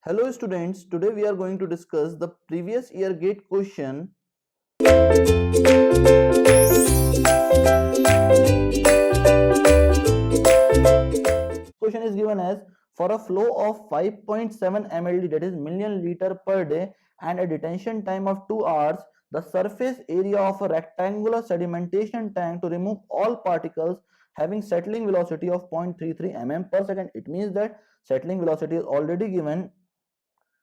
Hello students, today we are going to discuss the previous year GATE question. Question is given as for a flow of 5.7 mld, that is million liter per day, and a detention time of 2 hours, the surface area of a rectangular sedimentation tank to remove all particles having settling velocity of 0.33 mm per second. It means that settling velocity is already given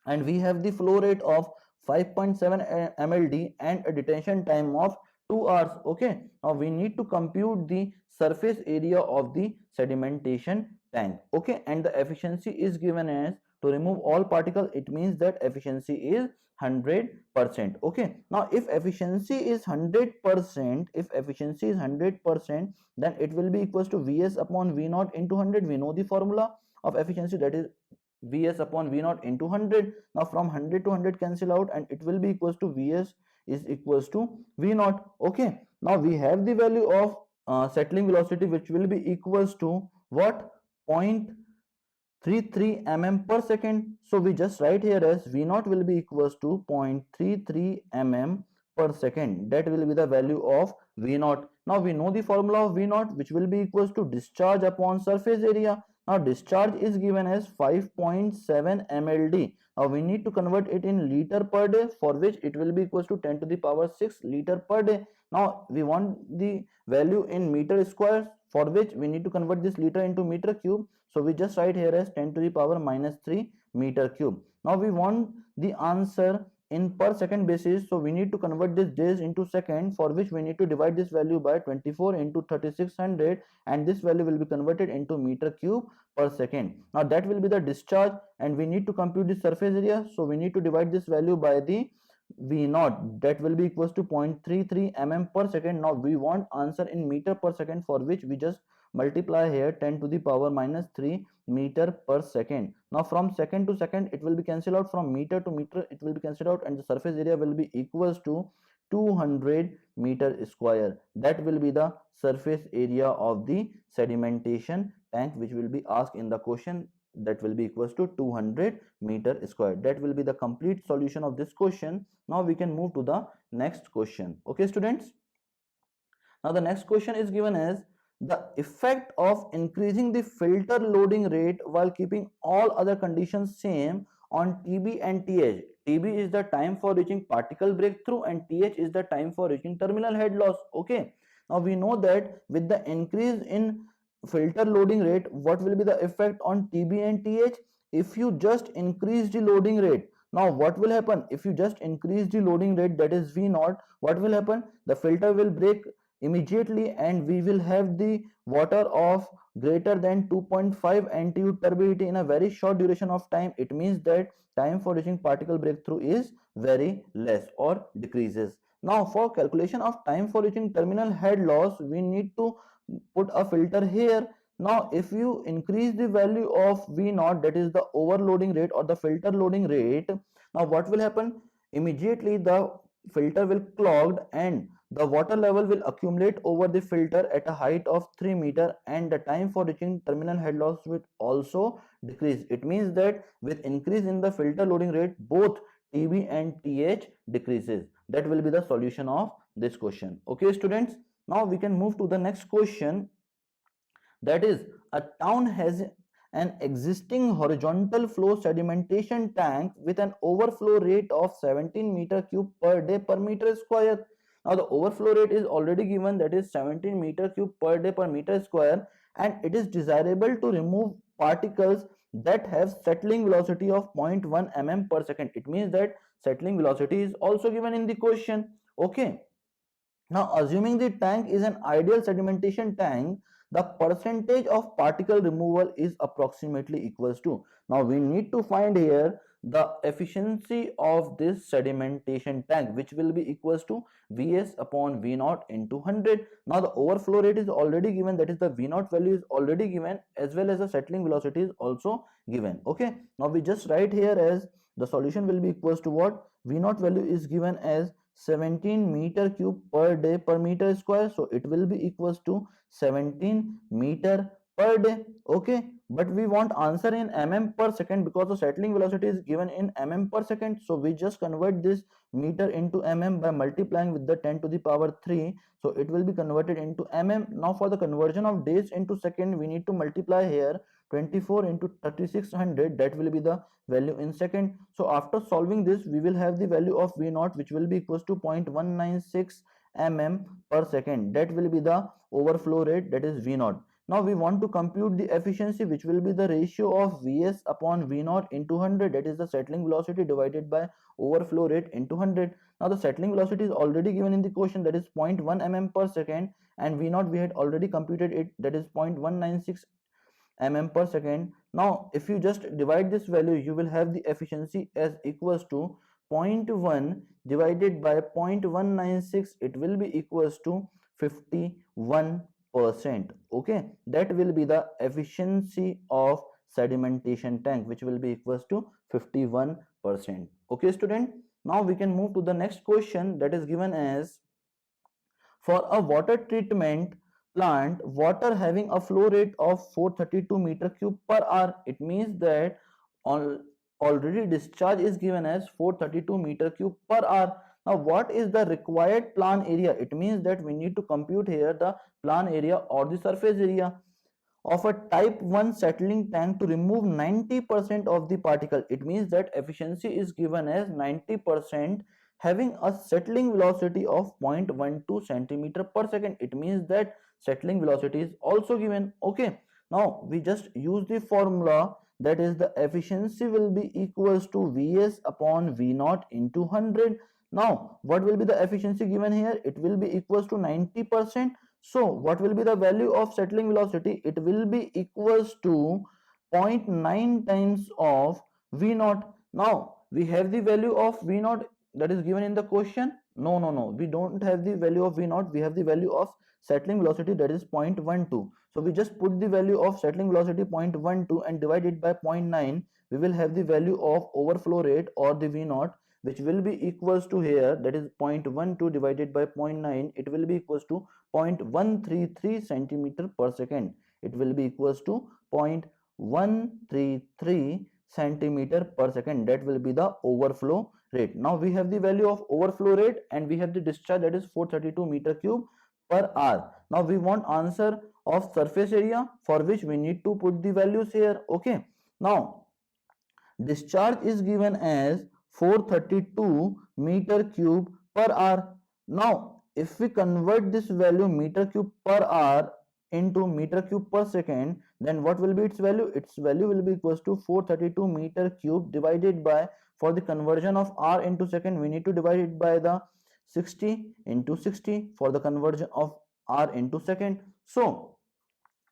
and we have the flow rate of 5.7 mld and a detention time of 2 hours. Okay, now we need to compute the surface area of the sedimentation tank. Okay, and the efficiency is given as to remove all particles. It means that efficiency is 100%. Okay, now if efficiency is 100%, then it will be equals to Vs upon V naught into 100. We know the formula of efficiency, that is Vs upon V naught into 100. Now from 100 to 100 cancel out and it will be equals to Vs is equals to V naught. Okay, now we have the value of settling velocity, which will be equals to what? 0.33 mm per second. So we just write here as V naught will be equals to 0.33 mm per second. That will be the value of V naught. Now we know the formula of V naught, which will be equals to discharge upon surface area. Now discharge is given as 5.7 mld. Now we need to convert it in liter per day, for which it will be equals to 10 to the power 6 liter per day. Now we want the value in meter square, for which we need to convert this liter into meter cube. So we just write here as 10 to the power minus 3 meter cube. Now we want the answer in per second basis, so we need to convert this days into second, for which we need to divide this value by 24 into 3600, and this value will be converted into meter cube per second. Now that will be the discharge, and we need to compute the surface area, so we need to divide this value by the V naught, that will be equals to 0.33 mm per second. Now we want answer in meter per second, for which we just multiply here 10 to the power minus 3 meter per second. Now from second to second it will be cancelled out, from meter to meter it will be cancelled out, and the surface area will be equals to 200 meter square. That will be the surface area of the sedimentation tank, which will be asked in the question. That will be equals to 200 meter square. That will be the complete solution of this question. Now we can move to the next question. Okay students, now the next question is given as the effect of increasing the filter loading rate while keeping all other conditions same on TB and TH. TB is the time for reaching particle breakthrough and TH is the time for reaching terminal head loss. Okay, now we know that with the increase in filter loading rate, what will be the effect on TB and TH? If you just increase the loading rate, now what will happen? If you just increase the loading rate, that is V naught, what will happen? The filter will break immediately and we will have the water of greater than 2.5 NTU turbidity in a very short duration of time. It means that time for reaching particle breakthrough is very less or decreases. Now for calculation of time for reaching terminal head loss, we need to put a filter here. Now if you increase the value of V naught, that is the overloading rate or the filter loading rate, now what will happen? Immediately the filter will clogged and the water level will accumulate over the filter at a height of 3 meter, and the time for reaching terminal head loss will also decrease. It means that with increase in the filter loading rate, both TB and TH decreases. That will be the solution of this question. Okay students, now we can move to the next question. That is, a town has an existing horizontal flow sedimentation tank with an overflow rate of 17 meter cube per day per meter square. Now the overflow rate is already given, that is 17 meter cube per day per meter square, and it is desirable to remove particles that have settling velocity of 0.1 mm per second. It means that settling velocity is also given in the question. Okay, now assuming the tank is an ideal sedimentation tank, the percentage of particle removal is approximately equals to. Now we need to find here the efficiency of this sedimentation tank, which will be equals to Vs upon V naught into 100. Now the overflow rate is already given, that is the V naught value is already given, as well as the settling velocity is also given. Okay, now we just write here as the solution will be equals to what? V naught value is given as 17 meter cube per day per meter square, so it will be equals to 17 meter per day. Okay, but we want answer in mm per second because the settling velocity is given in mm per second. So we just convert this meter into mm by multiplying with the 10 to the power 3. So it will be converted into mm. Now for the conversion of days into second, we need to multiply here 24 into 3600, that will be the value in second. So after solving this, we will have the value of v naught, which will be equals to 0.196 mm per second. That will be the overflow rate, that is v naught. Now we want to compute the efficiency, which will be the ratio of Vs upon V naught into 100, that is the settling velocity divided by overflow rate into 100. Now the settling velocity is already given in the question, that is 0.1 mm per second, and V naught we had already computed it, that is 0.196 mm per second. Now if you just divide this value, you will have the efficiency as equals to 0.1 divided by 0.196, it will be equals to 51%. Okay, that will be the efficiency of sedimentation tank, which will be equals to 51%. Okay student, now we can move to the next question, that is given as for a water treatment plant, water having a flow rate of 432 meter cube per hour, it means that already discharge is given as 432 meter cube per hour. Now what is the required plan area? It means that we need to compute here the plan area or the surface area of a type 1 settling tank to remove 90% of the particle. It means that efficiency is given as 90% having a settling velocity of 0.12 centimeter per second. It means that settling velocity is also given. Okay, now we just use the formula, that is the efficiency will be equals to Vs upon V naught into 100. Now what will be the efficiency given here? It will be equals to 90%. So what will be the value of settling velocity? It will be equals to 0.9 times of V naught. Now we have the value of V naught that is given in the question. No, we don't have the value of V naught. We have the value of settling velocity, that is 0.12. So we just put the value of settling velocity 0.12 and divide it by zero point 0.9. We will have the value of overflow rate or the V naught, which will be equals to here, that is 0.12 divided by zero point 0.9. It will be equals to 0.133 centimeter per second. It will be equals to 0.133 centimeter per second. That will be the overflow rate. Now we have the value of overflow rate and we have the discharge, that is 432 meter cube per hour. Now we want answer of surface area, for which we need to put the values here. Okay, now discharge is given as 432 meter cube per hour. Now if we convert this value meter cube per hour into meter cube per second, then what will be its value? Its value will be equals to 432 meter cube divided by, for the conversion of r into second, we need to divide it by the 60 into 60 for the conversion of r into second. So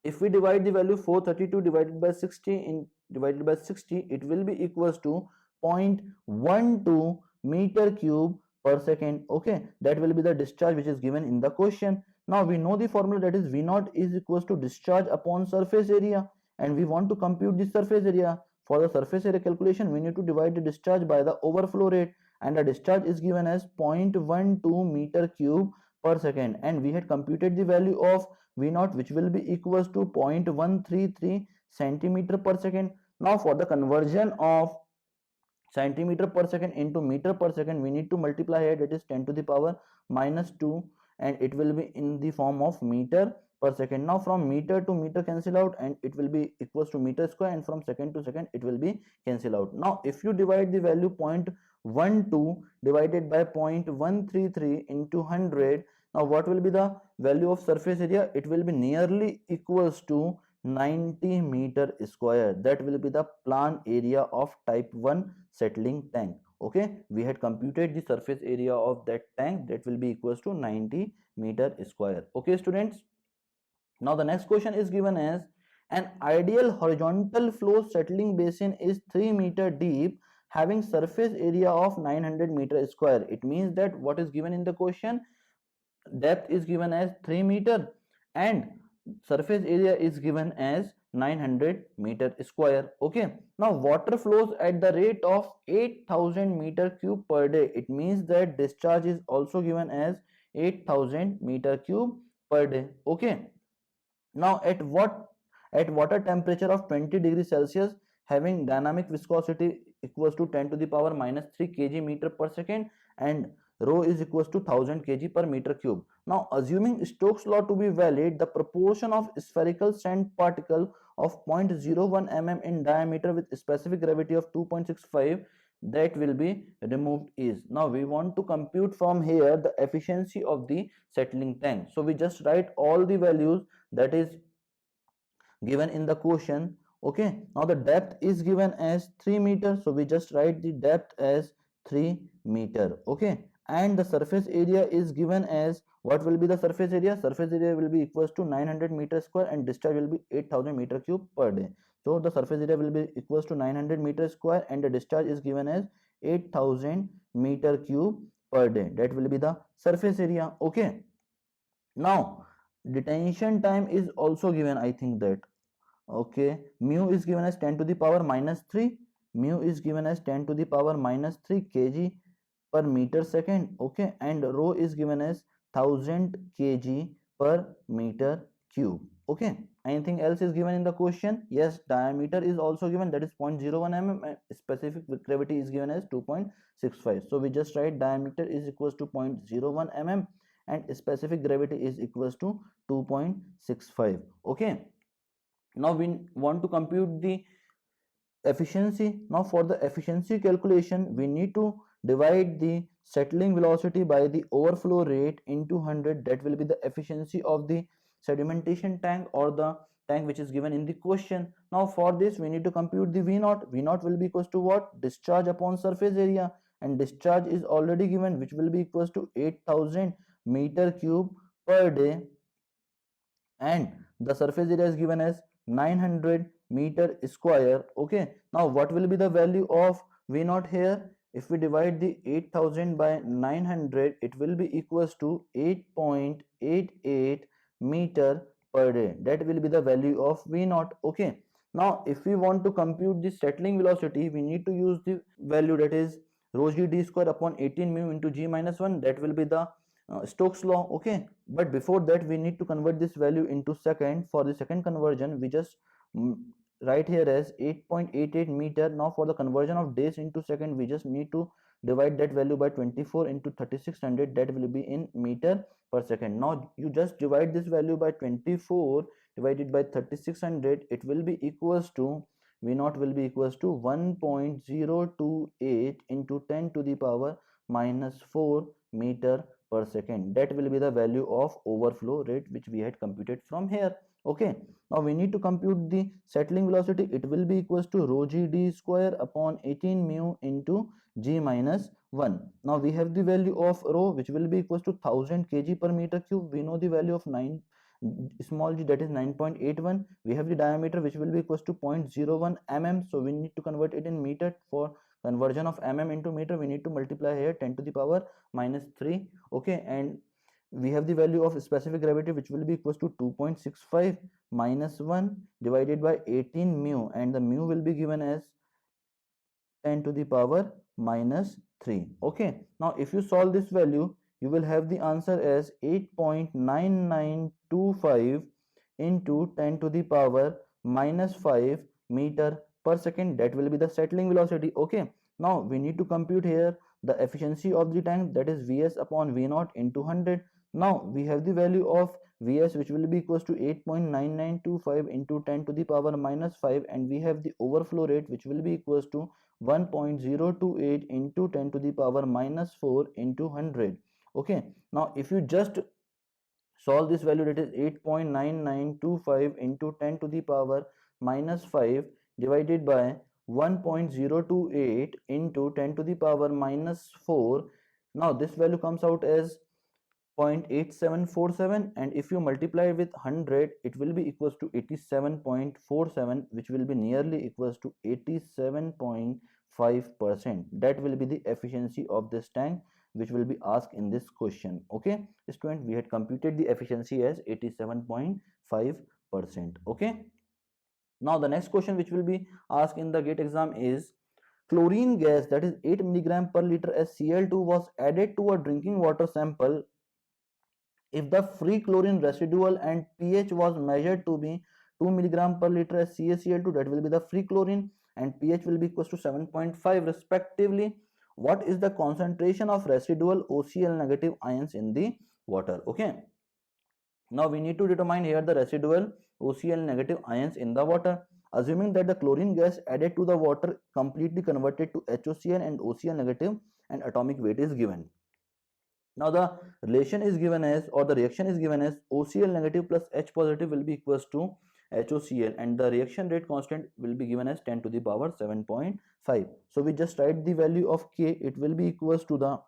if we divide the value 432 divided by 60 in divided by 60, it will be equals to 0.12 meter cube per second. Okay, that will be the discharge which is given in the question. Now we know the formula, that is V naught is equals to discharge upon surface area, and we want to compute the surface area. For the surface area calculation, we need to divide the discharge by the overflow rate, and the discharge is given as 0.12 meter cube per second, and we had computed the value of V naught, which will be equals to 0.133 centimeter per second. Now for the conversion of centimeter per second into meter per second, we need to multiply here, that is 10 to the power minus 2, and it will be in the form of meter per second. Now from meter to meter cancel out and it will be equals to meter square, and from second to second it will be cancel out. Now if you divide the value 0.12 divided by 0.133 into 100, now what will be the value of surface area? It will be nearly equals to 90 meter square. That will be the plan area of type 1 settling tank. Okay, we had computed the surface area of that tank, that will be equals to 90 meter square. Okay students, now the next question is given as an ideal horizontal flow settling basin is 3 meter deep having surface area of 900 meter square. It means that what is given in the question, depth is given as 3 meter and surface area is given as 900 meter square. Okay, now water flows at the rate of 8000 meter cube per day. It means that discharge is also given as 8000 meter cube per day. Okay, now at water temperature of 20 degrees Celsius having dynamic viscosity equals to 10 to the power minus 3 kg meter per second and rho is equals to 1000 kg per meter cube. Now assuming Stokes law to be valid, the proportion of spherical sand particle of 0.01 mm in diameter with specific gravity of 2.65 that will be removed is. Now we want to compute from here the efficiency of the settling tank. So we just write all the values that is given in the question. Okay, now the depth is given as 3 meter, so we just write the depth as 3 meter. Okay, and the surface area is given as, what will be the surface area? Surface area will be equals to 900 meter square and discharge will be 8000 meter cube per day. So the surface area will be equals to 900 meter square and the discharge is given as 8000 meter cube per day. That will be the surface area. Okay, now detention time is also given. I think that, okay, mu is given as 10 to the power minus 3, mu is given as 10 to the power minus 3 kg per meter second. Okay, and rho is given as 1000 kg per meter cube. Okay, anything else is given in the question? Yes, diameter is also given, that is 0.01 mm and specific gravity is given as 2.65. So we just write diameter is equals to 0.01 mm and specific gravity is equals to 2.65. Okay, now we want to compute the efficiency. Now for the efficiency calculation, we need to divide the settling velocity by the overflow rate into 100. That will be the efficiency of the sedimentation tank or the tank which is given in the question. Now for this we need to compute the V0. V0 will be equals to what? Discharge upon surface area, and discharge is already given, which will be equals to 8000 meter cube per day, and the surface area is given as 900 meter square. Okay, now what will be the value of V0 here? If we divide the 8000 by 900, it will be equals to 8.88 meter per day. That will be the value of V0. Okay, now if we want to compute the settling velocity, we need to use the value that is rho g d square upon 18 mu into g minus 1. That will be the Stokes law. Okay, but before that we need to convert this value into second. For the second conversion, we just write here as 8.88 meter. Now for the conversion of days into second, we just need to divide that value by 24 into 3600. That will be in meter per second. Now you just divide this value by 24 divided by 3600. It will be equals to, V0 will be equals to 1.028 into 10 to the power minus 4 meter per second. That will be the value of overflow rate which we had computed from here. Okay, now we need to compute the settling velocity. It will be equals to rho g d square upon 18 mu into g minus 1. Now we have the value of rho which will be equals to 1000 kg per meter cube. We know the value of 9 small g, that is 9.81. We have the diameter which will be equals to 0.01 mm. So we need to convert it in meter. For conversion of mm into meter, we need to multiply here 10 to the power minus 3. Okay, and we have the value of specific gravity which will be equals to 2.65 minus 1 divided by 18 mu, and the mu will be given as 10 to the power minus 3. Okay, now if you solve this value, you will have the answer as 8.9925 into 10 to the power minus 5 meter per second. That will be the settling velocity. Okay, now we need to compute here the efficiency of the tank, that is Vs upon V0 into 100. Now we have the value of Vs which will be equals to 8.9925 into 10 to the power minus 5, and we have the overflow rate which will be equals to 1.028 into 10 to the power minus 4 into 100. Okay, now if you just solve this value, that is 8.9925 into 10 to the power minus 5 divided by 1.028 into 10 to the power minus 4. Now this value comes out as 0.8747, and if you multiply with 100, it will be equals to 87.47, which will be nearly equals to 87.5%. That will be the efficiency of this tank which will be asked in this question. Okay, student, we had computed the efficiency as 87.5%. Okay, now the next question which will be asked in the GATE exam is, chlorine gas, that is 8 milligram per liter as Cl2 was added to a drinking water sample. If the free chlorine residual and pH was measured to be 2 milligram per liter as CaCl2, that will be the free chlorine, and pH will be equals to 7.5 respectively. What is the concentration of residual OCl negative ions in the water? Okay, now we need to determine here the residual OCl negative ions in the water. Assuming that the chlorine gas added to the water completely converted to HOCl and OCl negative and atomic weight is given. Now the relation is given as, or the reaction is given as, OCl negative plus H positive will be equals to HOCl, and the reaction rate constant will be given as 10 to the power 7.5. So we just write the value of K. It will be equals to the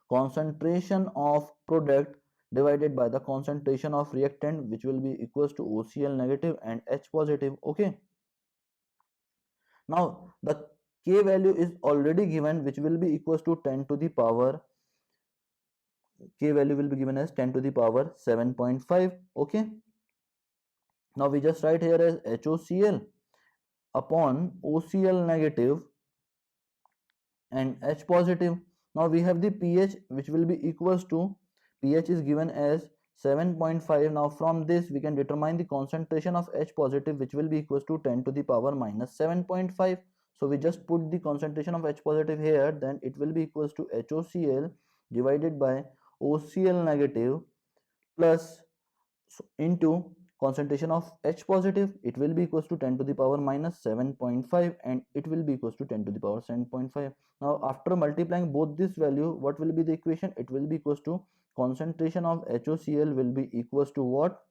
concentration of product divided by the concentration of reactant, which will be equals to OCl negative and H positive. Okay, now the K value is already given, which will be equals to 10 to the power, K value will be given as 10 to the power 7.5. Okay, now we just write here as HOCl upon OCl negative and H positive. Now we have the pH, which will be equals to, pH is given as 7.5. Now from this we can determine the concentration of H positive, which will be equals to 10 to the power minus 7.5. So we just put the concentration of H positive here, then it will be equals to HOCl divided by OCl negative plus into concentration of H positive, it will be equals to 10 to the power minus 7.5, and it will be equals to 10 to the power 7.5. Now after multiplying both this value, what will be the equation? It will be equals to concentration of HOCl will be equals to what?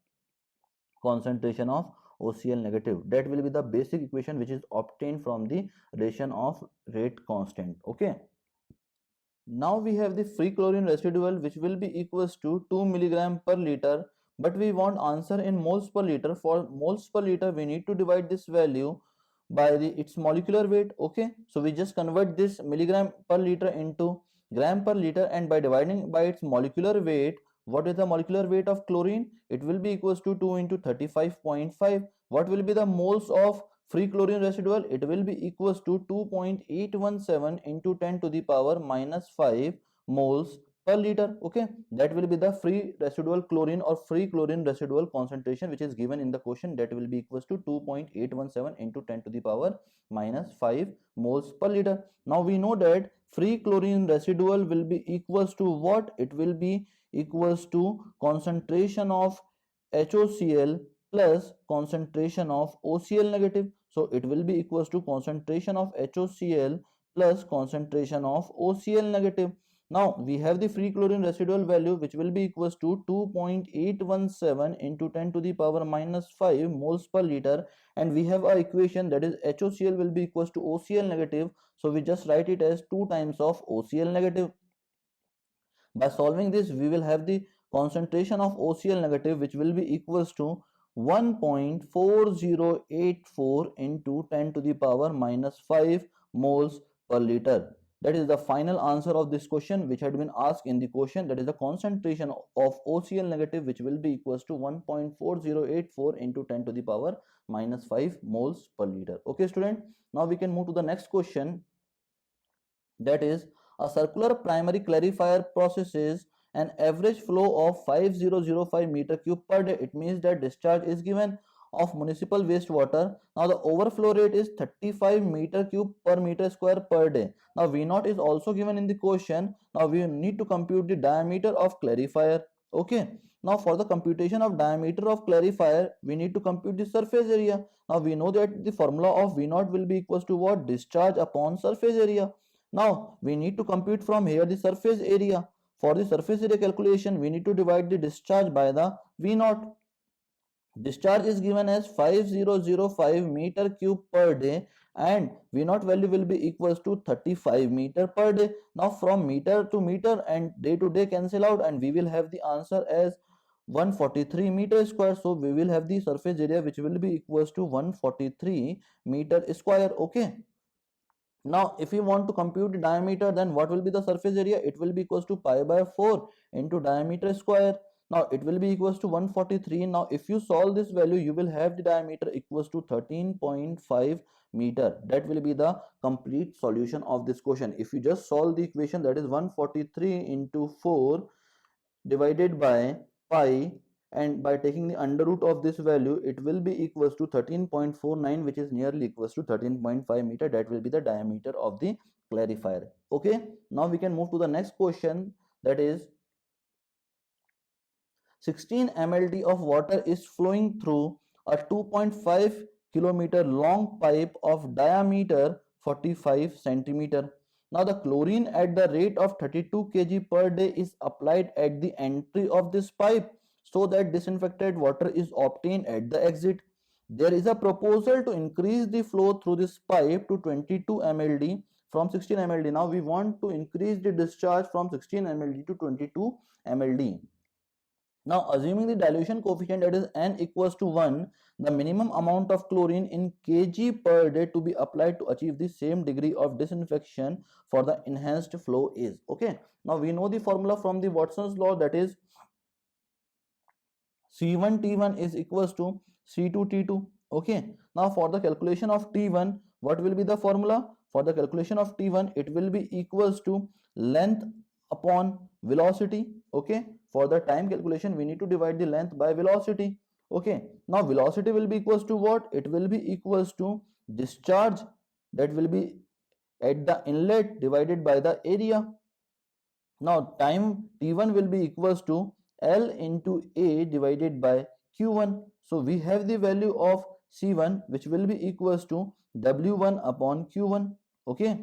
Concentration of OCl negative. That will be the basic equation which is obtained from the relation of rate constant. Okay, now we have the free chlorine residual, which will be equals to 2 milligram per liter, but we want answer in moles per liter. For moles per liter, we need to divide this value by its molecular weight. Okay, so we just convert this milligram per liter into gram per liter, and by dividing by its molecular weight, what is the molecular weight of chlorine? It will be equals to 2 into 35.5. What will be the moles of free chlorine residual? It will be equals to 2.817 into 10 to the power minus 5 moles per liter. Okay, that will be the free residual chlorine or free chlorine residual concentration, which is given in the question. That will be equals to 2.817 into 10 to the power minus 5 moles per liter. Now we know that free chlorine residual will be equals to what? It will be equals to concentration of HOCl plus concentration of OCl negative. So it will be equals to concentration of HOCl plus concentration of OCl negative. Now we have the free chlorine residual value, which will be equals to 2.817 into 10 to the power minus 5 moles per liter, and we have our equation, that is HOCl will be equals to OCl negative. So we just write it as 2 times of OCl negative. By solving this, we will have the concentration of OCl negative, which will be equals to 1.4084 into 10 to the power minus 5 moles per liter. That is the final answer of this question, which had been asked in the question. That is the concentration of OCl negative, which will be equals to 1.4084 into 10 to the power minus 5 moles per liter. Okay, student. Now we can move to the next question. That is, a circular primary clarifier processes an average flow of 5005 meter cube per day. It means that discharge is given of municipal wastewater. Now the overflow rate is 35 meter cube per meter square per day. Now V naught is also given in the question. Now we need to compute the diameter of clarifier. Okay. Now for the computation of diameter of clarifier, we need to compute the surface area. Now we know that the formula of V naught will be equals to what? Discharge upon surface area. Now we need to compute from here the surface area. For the surface area calculation, we need to divide the discharge by the V naught. Discharge is given as 5005 meter cube per day, and V naught value will be equals to 35 meter per day. Now from meter to meter and day to day cancel out, and we will have the answer as 143 meter square. So we will have the surface area, which will be equals to 143 meter square. Okay. Now if you want to compute the diameter, then what will be the surface area? It will be equals to pi by 4 into diameter square. Now it will be equals to 143. Now if you solve this value, you will have the diameter equals to 13.5 meter. That will be the complete solution of this question. If you just solve the equation, that is 143 into 4 divided by pi and by taking the under root of this value, it will be equals to 13.49, which is nearly equals to 13.5 meter. That will be the diameter of the clarifier. Okay, now we can move to the next question, that is 16 mld of water is flowing through a 2.5 kilometer long pipe of diameter 45 centimeter. Now the chlorine at the rate of 32 kg per day is applied at the entry of this pipe so that disinfected water is obtained at the exit. There is a proposal to increase the flow through this pipe to 22 mld from 16 mld. Now we want to increase the discharge from 16 mld to 22 mld. Now, assuming the dilution coefficient, that is n equals to 1, the minimum amount of chlorine in kg per day to be applied to achieve the same degree of disinfection for the enhanced flow is. Okay. Now, we know the formula from the Watson's law, that is C1 T1 is equals to C2 T2. Okay. Now, for the calculation of T1, what will be the formula? For the calculation of T1, it will be equals to length upon velocity. Okay. For the time calculation, we need to divide the length by velocity. Okay. Now, velocity will be equals to what? It will be equals to discharge, that will be at the inlet divided by the area. Now time T1 will be equals to L into A divided by Q1. So we have the value of C1, which will be equals to W1 upon Q1. Okay.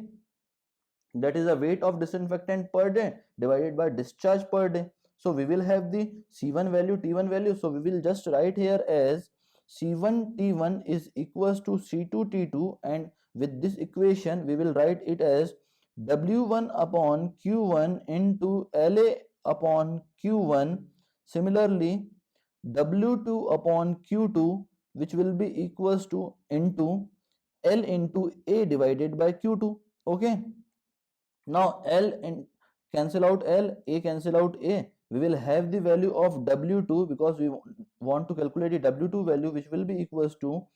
That is the weight of disinfectant per day divided by discharge per day. So we will have the C1 value, T1 value. So we will just write here as C1 T1 is equals to C2 T2, and with this equation we will write it as W1 upon Q1 into LA upon Q1. Similarly, W2 upon Q2, which will be equals to into L into A divided by Q2. Okay. Now L and cancel out L, A cancel out A. We will have the value of W2 because we want to calculate the W2 value, which will be equals to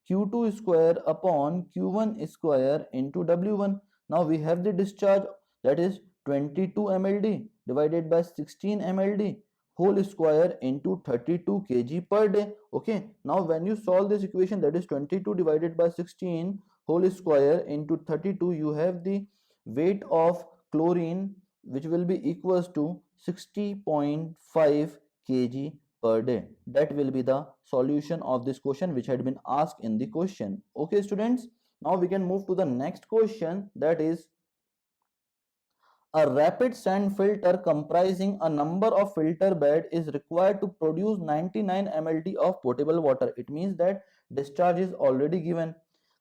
Q2 square upon Q1 square into W1. Now we have the discharge, that is 22 mld divided by 16 mld whole square into 32 kg per day. Okay. Now when you solve this equation, that is 22 divided by 16 whole square into 32, you have the weight of chlorine, which will be equals to 60.5 kg per day. That will be the solution of this question which had been asked in the question. Okay students, now we can move to the next question, that is a rapid sand filter comprising a number of filter bed is required to produce 99 mld of potable water. It means that discharge is already given.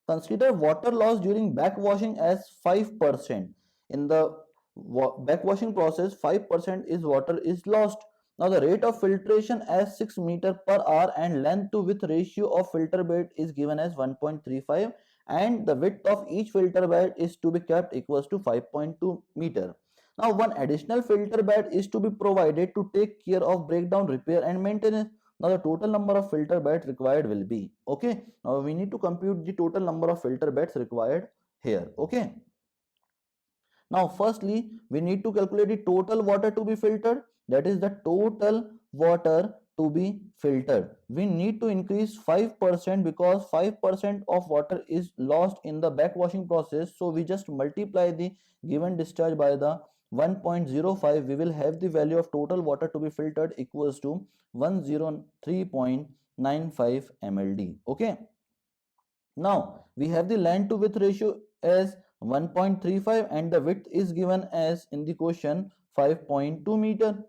Consider water loss during backwashing as 5%. In the backwashing process, 5% is water is lost. Now the rate of filtration as 6 meter per hour and length to width ratio of filter bed is given as 1.35, and the width of each filter bed is to be kept equals to 5.2 meter. Now one additional filter bed is to be provided to take care of breakdown, repair and maintenance. Now the total number of filter beds required will be, okay, now we need to compute the total number of filter beds required here. Okay. Now firstly we need to calculate the total water to be filtered, that is the total water to be filtered. We need to increase 5% because 5% of water is lost in the backwashing process. So we just multiply the given discharge by the 1.05. We will have the value of total water to be filtered equals to 103.95 mld. Okay. Now we have the length to width ratio as 1.35 and the width is given as in the question 5.2 meter.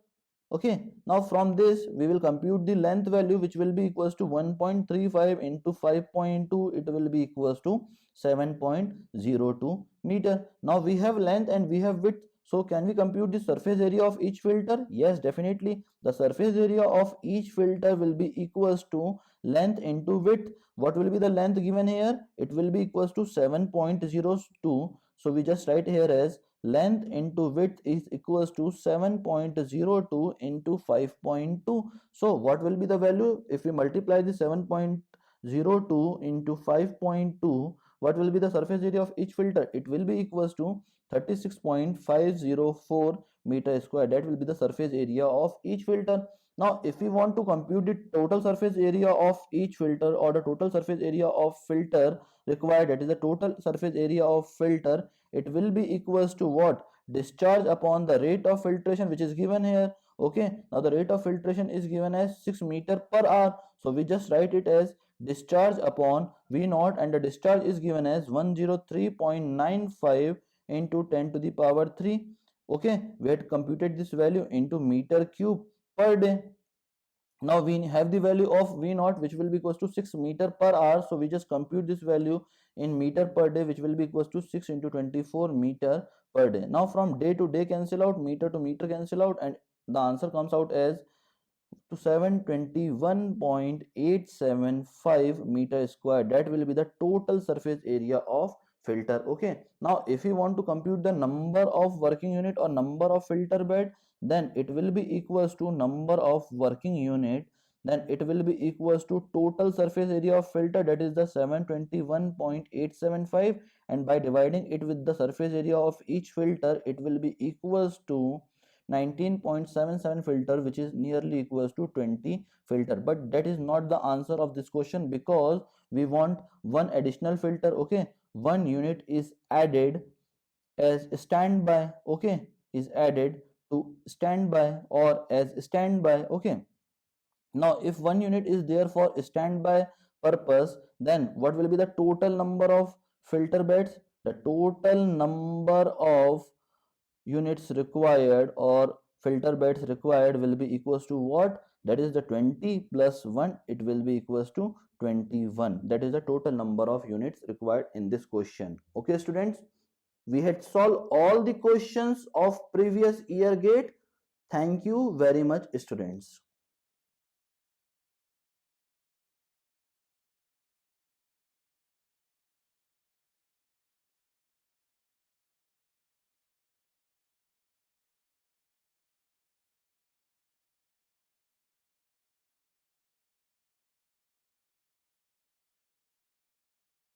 Okay. Now from this we will compute the length value, which will be equals to 1.35 into 5.2. It will be equals to 7.02 meter. Now we have length and we have width. So can we compute the surface area of each filter? Yes, definitely. The surface area of each filter will be equals to length into width. What will be the length given here? It will be equals to 7.02. So we just write here as length into width is equals to 7.02 into 5.2. So what will be the value? If we multiply the 7.02 into 5.2, what will be the surface area of each filter? It will be equals to 36.504 meter square. That will be the surface area of each filter. Now if we want to compute the total surface area of each filter, or the total surface area of filter required, that is the total surface area of filter, it will be equals to what? Discharge upon the rate of filtration, which is given here. Okay, now the rate of filtration is given as 6 meter per hour, so we just write it as discharge upon V naught, and the discharge is given as 103.95 into 10 to the power 3. Okay, we had computed this value into meter cube per day. Now we have the value of V naught, which will be equals to 6 meter per hour, so we just compute this value in meter per day, which will be equals to 6 into 24 meter per day. Now from day to day cancel out, meter to meter cancel out, and the answer comes out as to 721.875 meter square. That will be the total surface area of filter. Okay, now if you want to compute the number of working unit or number of filter bed, then it will be equals to number of working unit, then it will be equals to total surface area of filter, that is the 721.875, and by dividing it with the surface area of each filter, it will be equals to 19.77 filter, which is nearly equals to 20 filter. But that is not the answer of this question, because we want one additional filter. Okay, one unit is added as standby. Okay, is added to standby or as standby. Okay, now if one unit is there for standby purpose, then what will be the total number of filter beds? The total number of units required or filter beds required will be equals to what? That is the 20 plus 1, it will be equals to 21. That is the total number of units required in this question. Okay students, we had solved all the questions of previous year gate. Thank you very much students.